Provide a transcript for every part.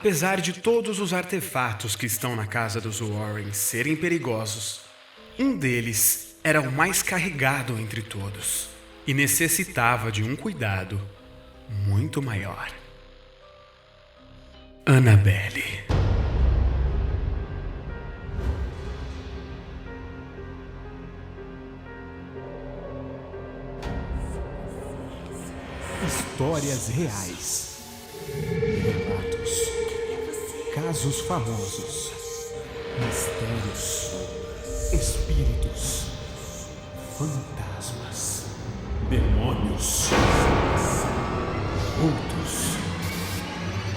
Apesar de todos os artefatos que estão na casa dos Warren serem perigosos, um deles era o mais carregado entre todos e necessitava de um cuidado muito maior. Annabelle. Histórias reais. Relatos. Casos famosos. Mistérios. Espíritos. Fantasmas. Demônios. Outros.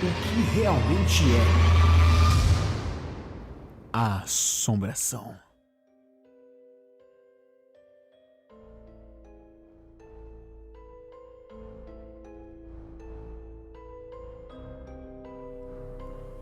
O que realmente é a assombração?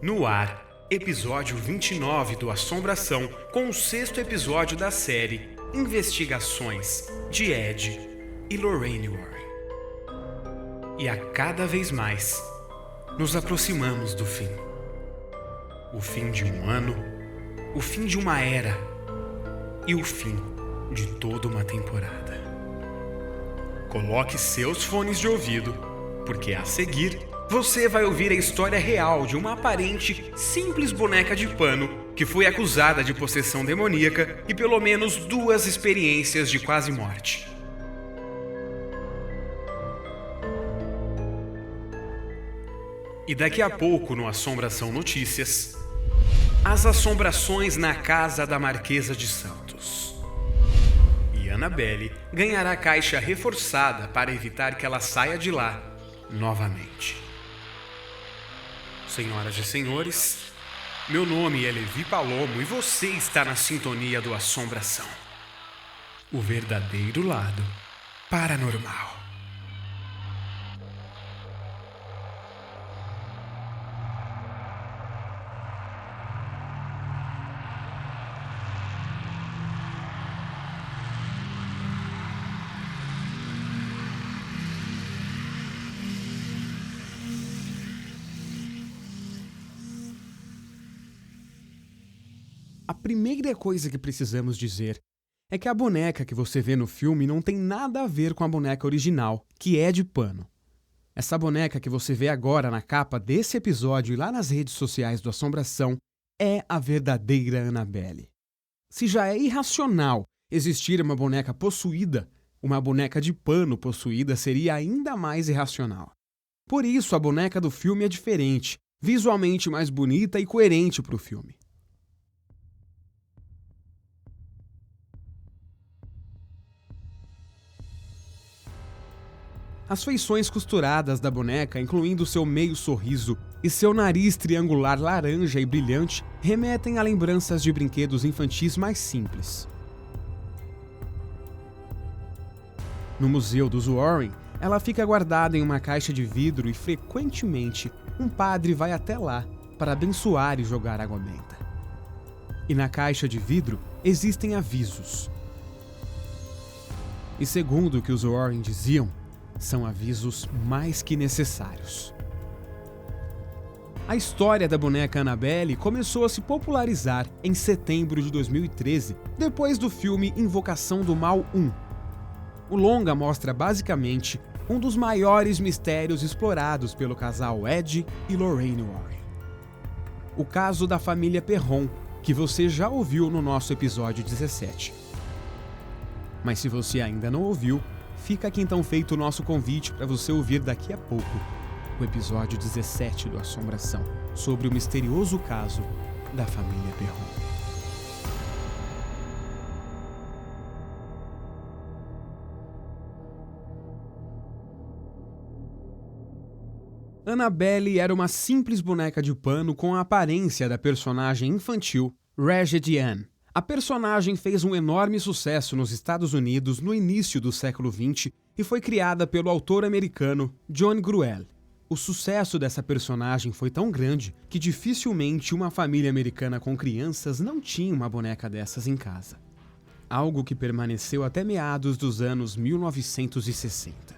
No ar, episódio 29 do Assombração, com o 6º episódio da série Investigações de Ed e Lorraine Warren. E a cada vez mais, nos aproximamos do fim. O fim de um ano, o fim de uma era e o fim de toda uma temporada. Coloque seus fones de ouvido, porque a seguir você vai ouvir a história real de uma aparente simples boneca de pano que foi acusada de possessão demoníaca e pelo menos 2 experiências de quase morte. E daqui a pouco, no Assombração Notícias, as assombrações na casa da Marquesa de Santos. E Annabelle ganhará caixa reforçada para evitar que ela saia de lá novamente. Senhoras e senhores, meu nome é Levi Palomo e você está na sintonia do Assombração. O verdadeiro lado paranormal. A primeira coisa que precisamos dizer é que a boneca que você vê no filme não tem nada a ver com a boneca original, que é de pano. Essa boneca que você vê agora na capa desse episódio e lá nas redes sociais do Assombração é a verdadeira Annabelle. Se já é irracional existir uma boneca possuída, uma boneca de pano possuída seria ainda mais irracional. Por isso, a boneca do filme é diferente, visualmente mais bonita e coerente para o filme. As feições costuradas da boneca, incluindo seu meio sorriso e seu nariz triangular laranja e brilhante, remetem a lembranças de brinquedos infantis mais simples. No Museu dos Warren, ela fica guardada em uma caixa de vidro e frequentemente um padre vai até lá para abençoar e jogar água benta. E na caixa de vidro existem avisos. E segundo o que os Warren diziam, são avisos mais que necessários. A história da boneca Annabelle começou a se popularizar em setembro de 2013, depois do filme Invocação do Mal 1. O longa mostra basicamente um dos maiores mistérios explorados pelo casal Ed e Lorraine Warren. O caso da família Perron, que você já ouviu no nosso episódio 17. Mas se você ainda não ouviu, fica aqui então feito o nosso convite para você ouvir daqui a pouco o episódio 17 do Assombração, sobre o misterioso caso da família Perron. Annabelle era uma simples boneca de pano com a aparência da personagem infantil Raggedy Ann. A personagem fez um enorme sucesso nos Estados Unidos no início do século XX e foi criada pelo autor americano John Gruelle. O sucesso dessa personagem foi tão grande que dificilmente uma família americana com crianças não tinha uma boneca dessas em casa. Algo que permaneceu até meados dos anos 1960.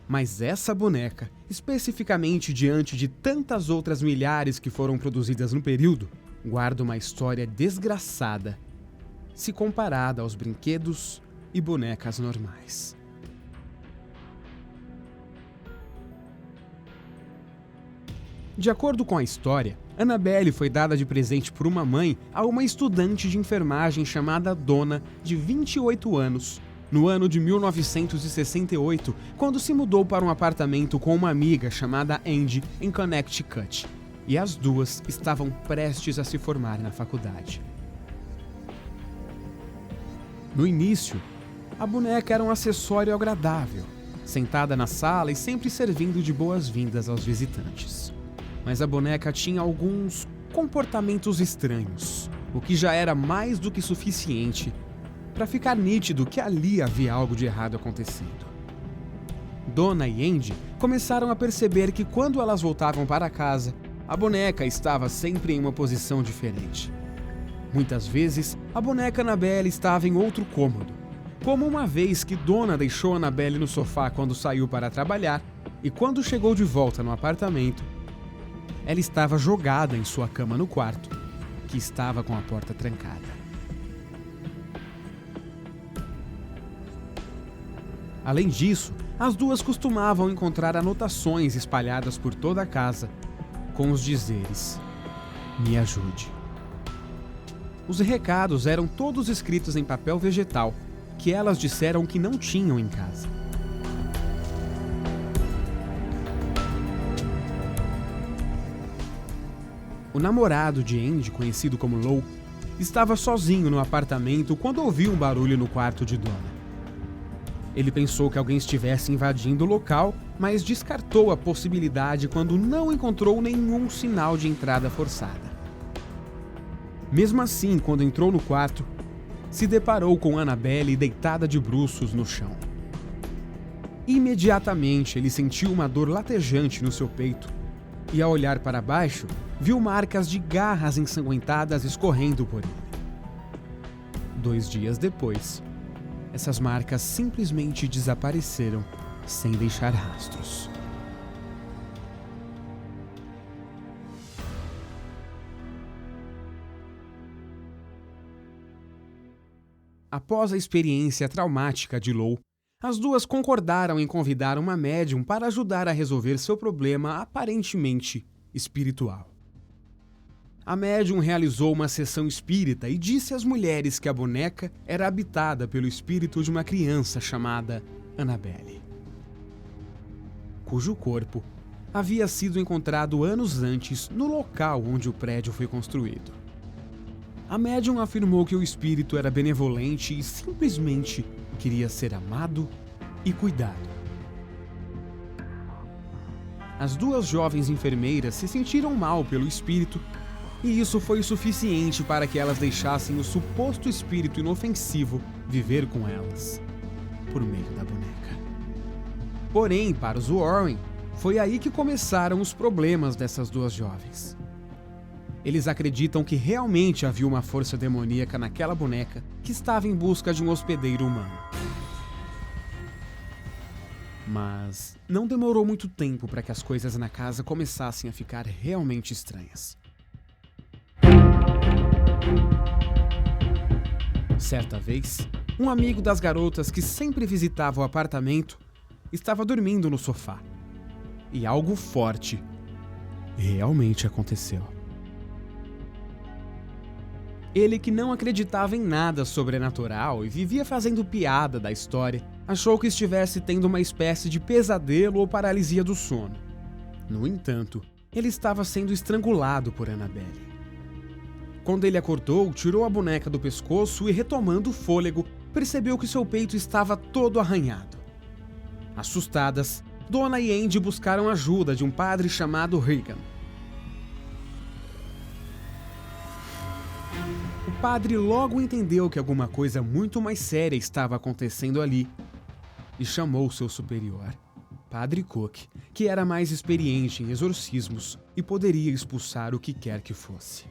Mas essa boneca, especificamente diante de tantas outras milhares que foram produzidas no período, guarda uma história desgraçada, se comparada aos brinquedos e bonecas normais. De acordo com a história, Annabelle foi dada de presente por uma mãe a uma estudante de enfermagem chamada Donna, de 28 anos, no ano de 1968, quando se mudou para um apartamento com uma amiga chamada Andy, em Connecticut, e as duas estavam prestes a se formar na faculdade. No início, a boneca era um acessório agradável, sentada na sala e sempre servindo de boas-vindas aos visitantes. Mas a boneca tinha alguns comportamentos estranhos, o que já era mais do que suficiente para ficar nítido que ali havia algo de errado acontecendo. Donna e Andy começaram a perceber que quando elas voltavam para casa, a boneca estava sempre em uma posição diferente. Muitas vezes, a boneca Annabelle estava em outro cômodo, como uma vez que Donna deixou Annabelle no sofá quando saiu para trabalhar, e quando chegou de volta no apartamento, ela estava jogada em sua cama no quarto, que estava com a porta trancada. Além disso, as duas costumavam encontrar anotações espalhadas por toda a casa, com os dizeres: "Me ajude". Os recados eram todos escritos em papel vegetal, que elas disseram que não tinham em casa. O namorado de Andy, conhecido como Lou, estava sozinho no apartamento quando ouviu um barulho no quarto de Donna. Ele pensou que alguém estivesse invadindo o local, mas descartou a possibilidade quando não encontrou nenhum sinal de entrada forçada. Mesmo assim, quando entrou no quarto, se deparou com Annabelle deitada de bruços no chão. Imediatamente, ele sentiu uma dor latejante no seu peito e, ao olhar para baixo, viu marcas de garras ensanguentadas escorrendo por ele. 2 dias depois, essas marcas simplesmente desapareceram sem deixar rastros. Após a experiência traumática de Lou, as duas concordaram em convidar uma médium para ajudar a resolver seu problema aparentemente espiritual. A médium realizou uma sessão espírita e disse às mulheres que a boneca era habitada pelo espírito de uma criança chamada Annabelle, cujo corpo havia sido encontrado anos antes no local onde o prédio foi construído. A médium afirmou que o espírito era benevolente e simplesmente queria ser amado e cuidado. As duas jovens enfermeiras se sentiram mal pelo espírito, e isso foi o suficiente para que elas deixassem o suposto espírito inofensivo viver com elas, por meio da boneca. Porém, para os Warren, foi aí que começaram os problemas dessas duas jovens. Eles acreditam que realmente havia uma força demoníaca naquela boneca que estava em busca de um hospedeiro humano. Mas não demorou muito tempo para que as coisas na casa começassem a ficar realmente estranhas. Certa vez, um amigo das garotas que sempre visitava o apartamento estava dormindo no sofá. E algo forte realmente aconteceu. Ele, que não acreditava em nada sobrenatural e vivia fazendo piada da história, achou que estivesse tendo uma espécie de pesadelo ou paralisia do sono. No entanto, ele estava sendo estrangulado por Annabelle. Quando ele acordou, tirou a boneca do pescoço e, retomando o fôlego, percebeu que seu peito estava todo arranhado. Assustadas, Donna e Andy buscaram ajuda de um padre chamado Regan. O padre logo entendeu que alguma coisa muito mais séria estava acontecendo ali e chamou seu superior, Padre Cook, que era mais experiente em exorcismos e poderia expulsar o que quer que fosse.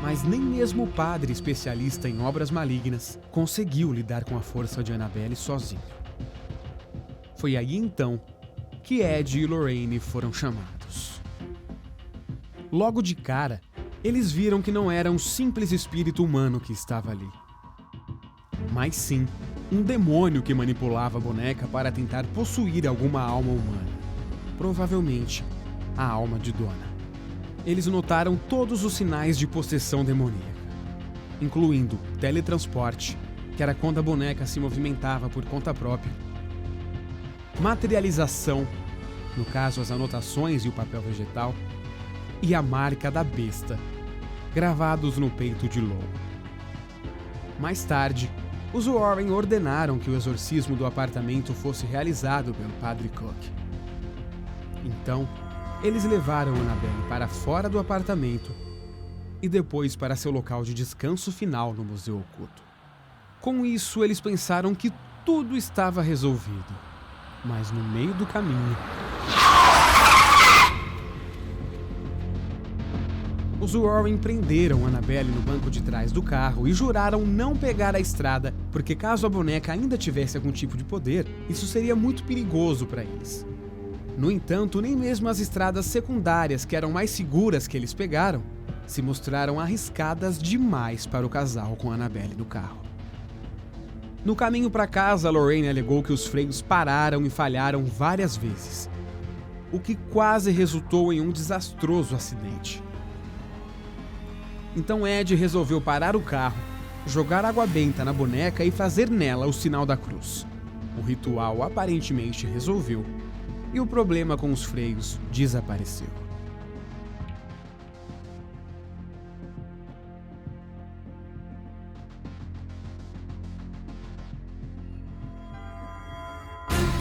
Mas mas nem mesmo o padre especialista em obras malignas conseguiu lidar com a força de Annabelle sozinho. Foi aí então que Ed e Lorraine foram chamados. Logo de cara, eles viram que não era um simples espírito humano que estava ali, mas sim um demônio que manipulava a boneca para tentar possuir alguma alma humana, provavelmente a alma de Donna. Eles notaram todos os sinais de possessão demoníaca, incluindo teletransporte, que era quando a boneca se movimentava por conta própria, materialização, no caso as anotações e o papel vegetal, e a marca da besta, gravados no peito de Lou. Mais tarde, os Warren ordenaram que o exorcismo do apartamento fosse realizado pelo Padre Cook. Então, eles levaram Annabelle para fora do apartamento e depois para seu local de descanso final no Museu Oculto. Com isso, eles pensaram que tudo estava resolvido, mas no meio do caminho, os Warren prenderam Annabelle no banco de trás do carro e juraram não pegar a estrada, porque caso a boneca ainda tivesse algum tipo de poder, isso seria muito perigoso para eles. No entanto, nem mesmo as estradas secundárias, que eram mais seguras que eles pegaram, se mostraram arriscadas demais para o casal com Annabelle no carro. No caminho para casa, Lorraine alegou que os freios pararam e falharam várias vezes, o que quase resultou em um desastroso acidente. Então Ed resolveu parar o carro, jogar água benta na boneca e fazer nela o sinal da cruz. O ritual aparentemente resolveu e o problema com os freios desapareceu.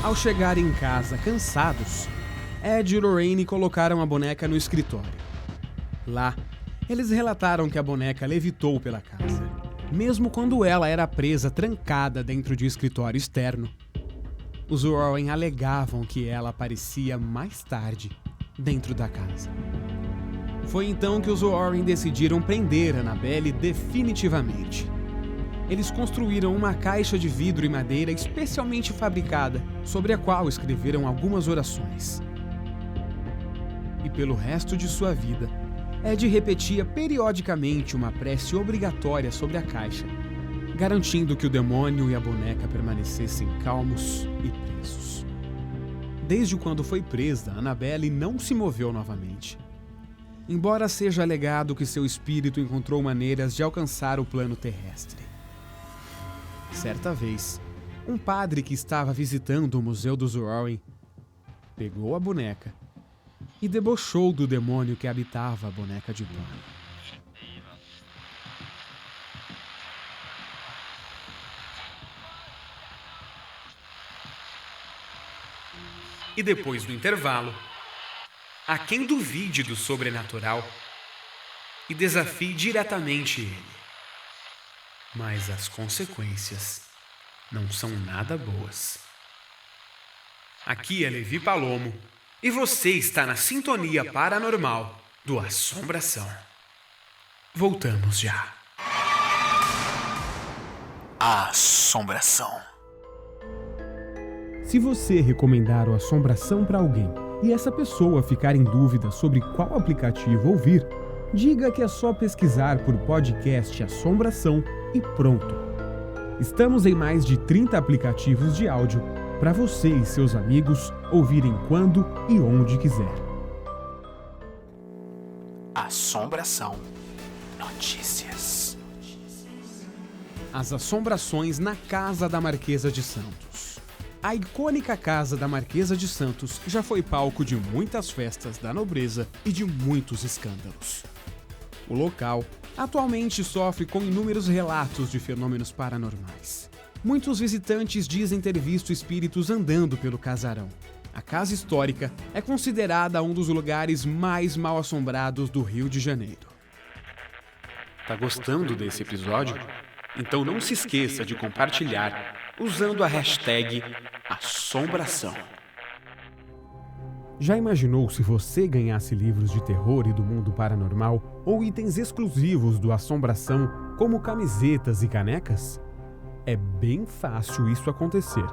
Ao chegar em casa cansados, Ed e Lorraine colocaram a boneca no escritório. Lá, eles relataram que a boneca levitou pela casa, mesmo quando ela era presa trancada dentro de um escritório externo. Os Warren alegavam que ela aparecia mais tarde dentro da casa. Foi então que os Warren decidiram prender Annabelle definitivamente. Eles construíram uma caixa de vidro e madeira especialmente fabricada, sobre a qual escreveram algumas orações. E pelo resto de sua vida, Ed repetia periodicamente uma prece obrigatória sobre a caixa, garantindo que o demônio e a boneca permanecessem calmos e presos. Desde quando foi presa, Annabelle não se moveu novamente, embora seja alegado que seu espírito encontrou maneiras de alcançar o plano terrestre. Certa vez, um padre que estava visitando o Museu dos Warren pegou a boneca e debochou do demônio que habitava a boneca de pano. E depois do intervalo, há quem duvide do sobrenatural e desafie diretamente ele. Mas as consequências não são nada boas. Aqui é Levi Palomo e você está na sintonia paranormal do Assombração. Voltamos já. A Assombração. Se você recomendar o Assombração para alguém e essa pessoa ficar em dúvida sobre qual aplicativo ouvir, diga que é só pesquisar por podcast Assombração e pronto. Estamos em mais de 30 aplicativos de áudio para você e seus amigos ouvirem quando e onde quiser. Assombração Notícias. As assombrações na Casa da Marquesa de Santos. A icônica Casa da Marquesa de Santos já foi palco de muitas festas da nobreza e de muitos escândalos. O local atualmente sofre com inúmeros relatos de fenômenos paranormais. Muitos visitantes dizem ter visto espíritos andando pelo casarão. A casa histórica é considerada um dos lugares mais mal assombrados do Rio de Janeiro. Tá gostando desse episódio? Então não se esqueça de compartilhar usando a hashtag Assombração. Já imaginou se você ganhasse livros de terror e do mundo paranormal ou itens exclusivos do Assombração, como camisetas e canecas? É bem fácil isso acontecer.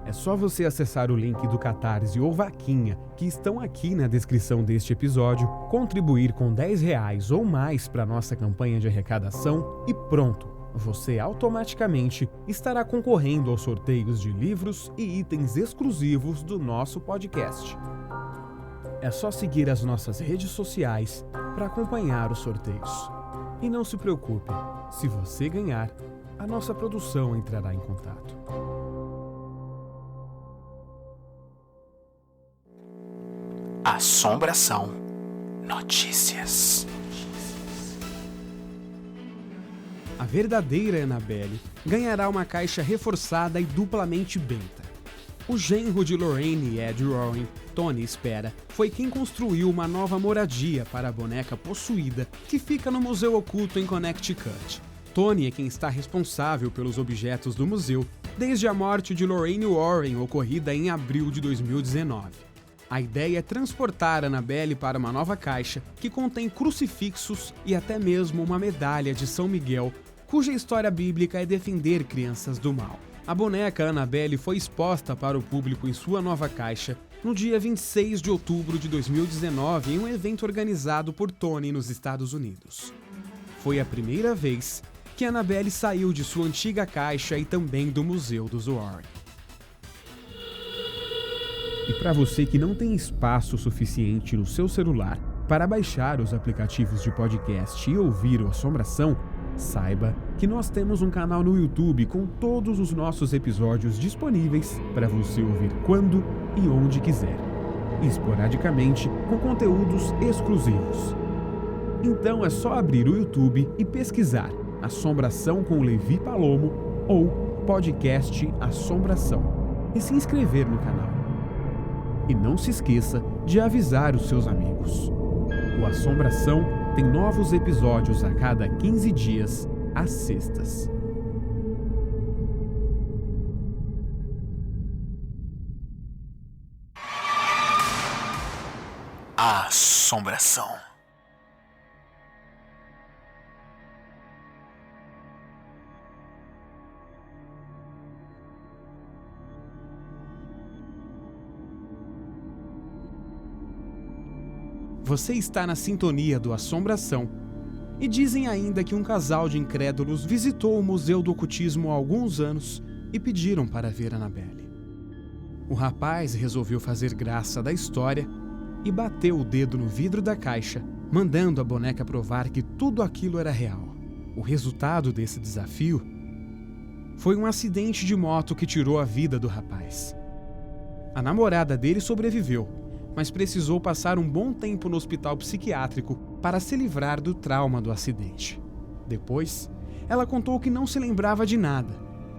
É só você acessar o link do Catarse ou Vaquinha, que estão aqui na descrição deste episódio, contribuir com R$10 ou mais para nossa campanha de arrecadação e pronto! Você automaticamente estará concorrendo aos sorteios de livros e itens exclusivos do nosso podcast. É só seguir as nossas redes sociais para acompanhar os sorteios. E não se preocupe, se você ganhar, a nossa produção entrará em contato. Assombração Notícias. A verdadeira Annabelle ganhará uma caixa reforçada e duplamente benta. O genro de Lorraine e Ed Warren, Tony Spera, foi quem construiu uma nova moradia para a boneca possuída que fica no Museu Oculto em Connecticut. Tony é quem está responsável pelos objetos do museu desde a morte de Lorraine Warren, ocorrida em abril de 2019. A ideia é transportar Annabelle para uma nova caixa que contém crucifixos e até mesmo uma medalha de São Miguel, cuja história bíblica é defender crianças do mal. A boneca Annabelle foi exposta para o público em sua nova caixa no dia 26 de outubro de 2019 em um evento organizado por Tony nos Estados Unidos. Foi a primeira vez que Annabelle saiu de sua antiga caixa e também do Museu dos Warren. E para você que não tem espaço suficiente no seu celular para baixar os aplicativos de podcast e ouvir o Assombração, saiba que nós temos um canal no YouTube com todos os nossos episódios disponíveis para você ouvir quando e onde quiser, esporadicamente com conteúdos exclusivos. Então é só abrir o YouTube e pesquisar Assombração com Levi Palomo ou Podcast Assombração e se inscrever no canal. E não se esqueça de avisar os seus amigos. O Assombração tem novos episódios a cada 15 dias, às sextas. A Assombração. Você está na sintonia do Assombração. E dizem ainda que um casal de incrédulos visitou o Museu do Ocultismo há alguns anos e pediram para ver Annabelle. O rapaz resolveu fazer graça da história e bateu o dedo no vidro da caixa, mandando a boneca provar que tudo aquilo era real. O resultado desse desafio foi um acidente de moto que tirou a vida do rapaz. A namorada dele sobreviveu, mas precisou passar um bom tempo no hospital psiquiátrico para se livrar do trauma do acidente. Depois, ela contou que não se lembrava de nada,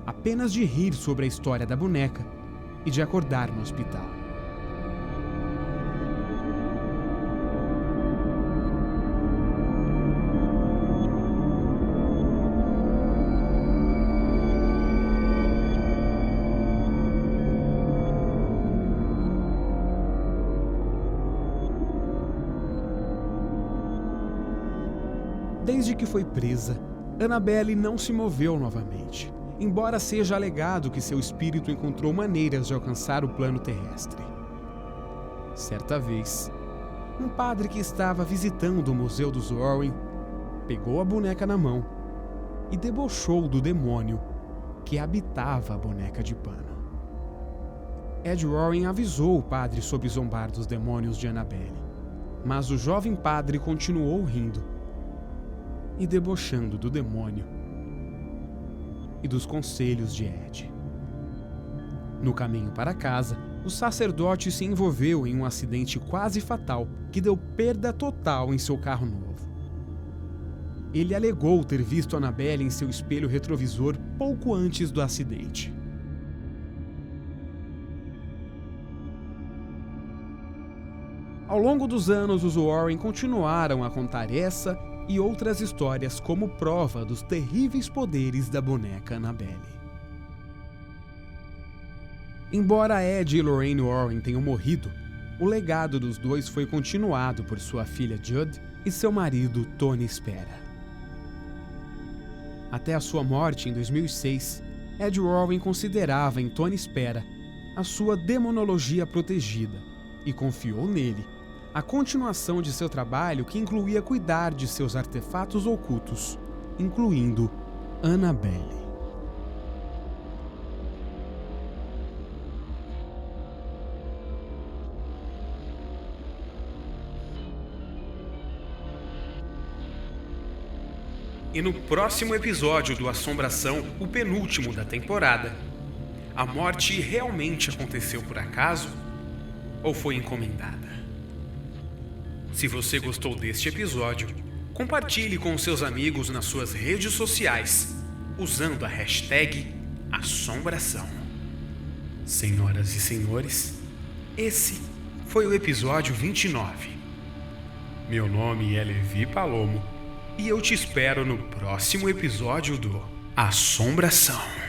apenas de rir sobre a história da boneca e de acordar no hospital. Desde que foi presa, Annabelle não se moveu novamente, embora seja alegado que seu espírito encontrou maneiras de alcançar o plano terrestre. Certa vez, um padre que estava visitando o Museu dos Warren pegou a boneca na mão e debochou do demônio que habitava a boneca de pano. Ed Warren avisou o padre sobre zombar dos demônios de Annabelle, mas o jovem padre continuou rindo e debochando do demônio e dos conselhos de Ed. No caminho para casa, o sacerdote se envolveu em um acidente quase fatal que deu perda total em seu carro novo. Ele alegou ter visto Annabelle em seu espelho retrovisor pouco antes do acidente. Ao longo dos anos, os Warren continuaram a contar essa e outras histórias como prova dos terríveis poderes da boneca Annabelle. Embora Ed e Lorraine Warren tenham morrido, o legado dos dois foi continuado por sua filha Judd e seu marido Tony Spera. Até a sua morte em 2006, Ed Warren considerava em Tony Spera a sua demonologia protegida e confiou nele a continuação de seu trabalho, que incluía cuidar de seus artefatos ocultos, incluindo Annabelle. E no próximo episódio do Assombração, o penúltimo da temporada, a morte realmente aconteceu por acaso ou foi encomendada? Se você gostou deste episódio, compartilhe com seus amigos nas suas redes sociais, usando a hashtag Assombração. Senhoras e senhores, esse foi o episódio 29. Meu nome é Levi Palomo e eu te espero no próximo episódio do Assombração.